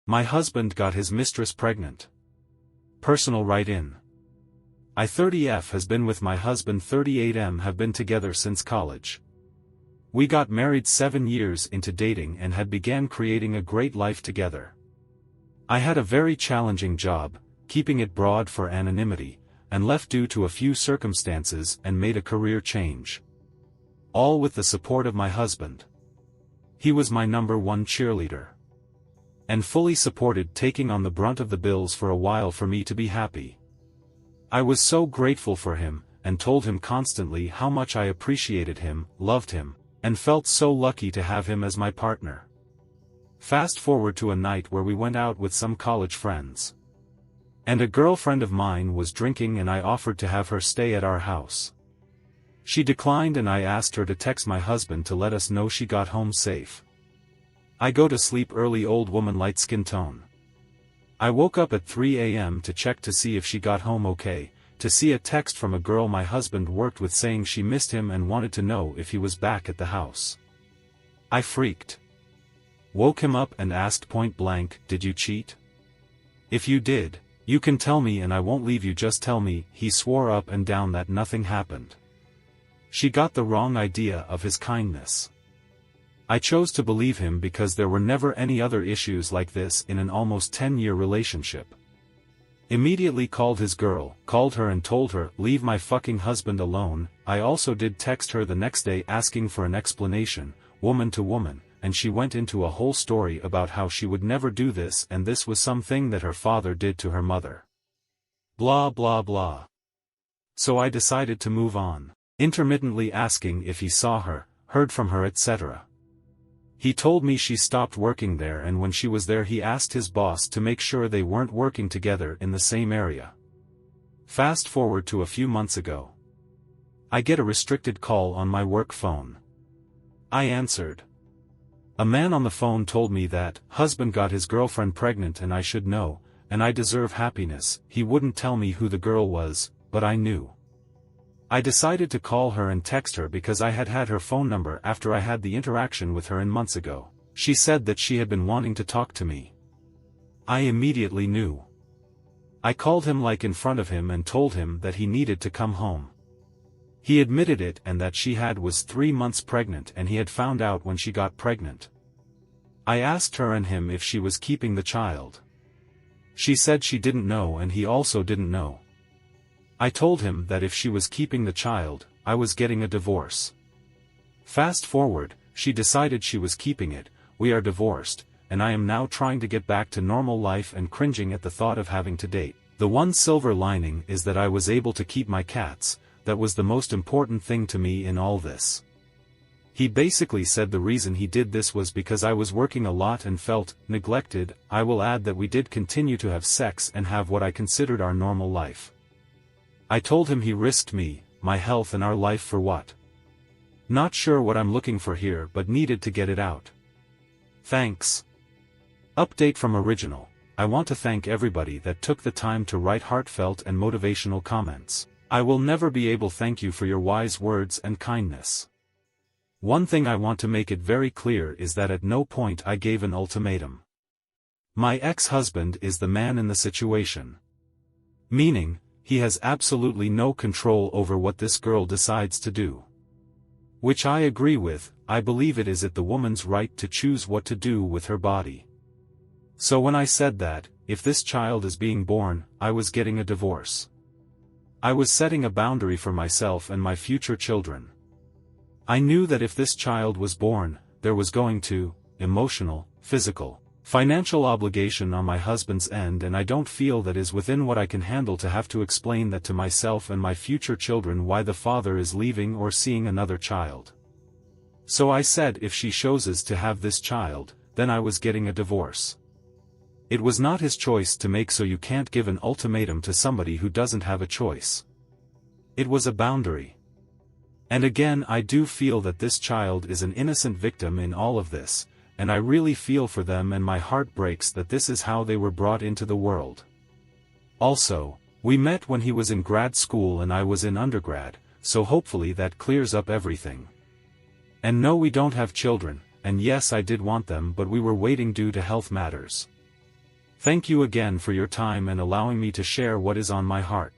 My husband got his mistress pregnant. Personal write-in. I 30F has been with my husband 38M have been together since college. We got married 7 years into dating and had began creating a great life together. I had a very challenging job, keeping it broad for anonymity, and left due to a few circumstances and made a career change. All with the support of my husband. He was my #1 cheerleader. And fully supported taking on the brunt of the bills for a while for me to be happy. I was so grateful for him, and told him constantly how much I appreciated him, loved him, and felt so lucky to have him as my partner. Fast forward to a night where we went out with some college friends. And a girlfriend of mine was drinking and I offered to have her stay at our house. She declined and I asked her to text my husband to let us know she got home safe. I go to sleep early, old woman, light skin tone. I woke up at 3 a.m. to check to see if she got home okay, to see a text from a girl my husband worked with saying she missed him and wanted to know if he was back at the house. I freaked. Woke him up and asked point blank, "Did you cheat? If you did, you can tell me and I won't leave you, just tell me." He swore up and down that nothing happened. She got the wrong idea of his kindness. I chose to believe him because there were never any other issues like this in an almost 10-year relationship. Immediately called his girl, called her and told her, "Leave my fucking husband alone." I also did text her the next day asking for an explanation, woman to woman, and she went into a whole story about how she would never do this and this was something that her father did to her mother. Blah blah blah. So I decided to move on, intermittently asking if he saw her, heard from her, etc. He told me she stopped working there and when she was there he asked his boss to make sure they weren't working together in the same area. Fast forward to a few months ago. I get a restricted call on my work phone. I answered. A man on the phone told me that husband got his girlfriend pregnant and I should know, and I deserve happiness. He wouldn't tell me who the girl was, but I knew. I decided to call her and text her because I had had her phone number after I had the interaction with her months ago. She said that she had been wanting to talk to me. I immediately knew. I called him like in front of him and told him that he needed to come home. He admitted it and that she was 3 months pregnant and he had found out when she got pregnant. I asked her and him if she was keeping the child. She said she didn't know and he also didn't know. I told him that if she was keeping the child, I was getting a divorce. Fast forward, she decided she was keeping it, we are divorced, and I am now trying to get back to normal life and cringing at the thought of having to date. The one silver lining is that I was able to keep my cats. That was the most important thing to me in all this. He basically said the reason he did this was because I was working a lot and felt neglected. I will add that we did continue to have sex and have what I considered our normal life. I told him he risked me, my health and our life for what? Not sure what I'm looking for here but needed to get it out. Thanks. Update from original. I want to thank everybody that took the time to write heartfelt and motivational comments. I will never be able to thank you for your wise words and kindness. One thing I want to make it very clear is that at no point I gave an ultimatum. My ex-husband is the man in the situation. Meaning, he has absolutely no control over what this girl decides to do. Which I agree with. I believe it is the woman's right to choose what to do with her body. So when I said that, if this child is being born, I was getting a divorce. I was setting a boundary for myself and my future children. I knew that if this child was born, there was going to, emotional, physical, financial obligation on my husband's end and I don't feel that is within what I can handle to have to explain that to myself and my future children why the father is leaving or seeing another child. So I said if she chooses to have this child, then I was getting a divorce. It was not his choice to make, so you can't give an ultimatum to somebody who doesn't have a choice. It was a boundary. And again I do feel that this child is an innocent victim in all of this, and I really feel for them and my heart breaks that this is how they were brought into the world. Also, we met when he was in grad school and I was in undergrad, so hopefully that clears up everything. And no, we don't have children, and yes I did want them but we were waiting due to health matters. Thank you again for your time and allowing me to share what is on my heart.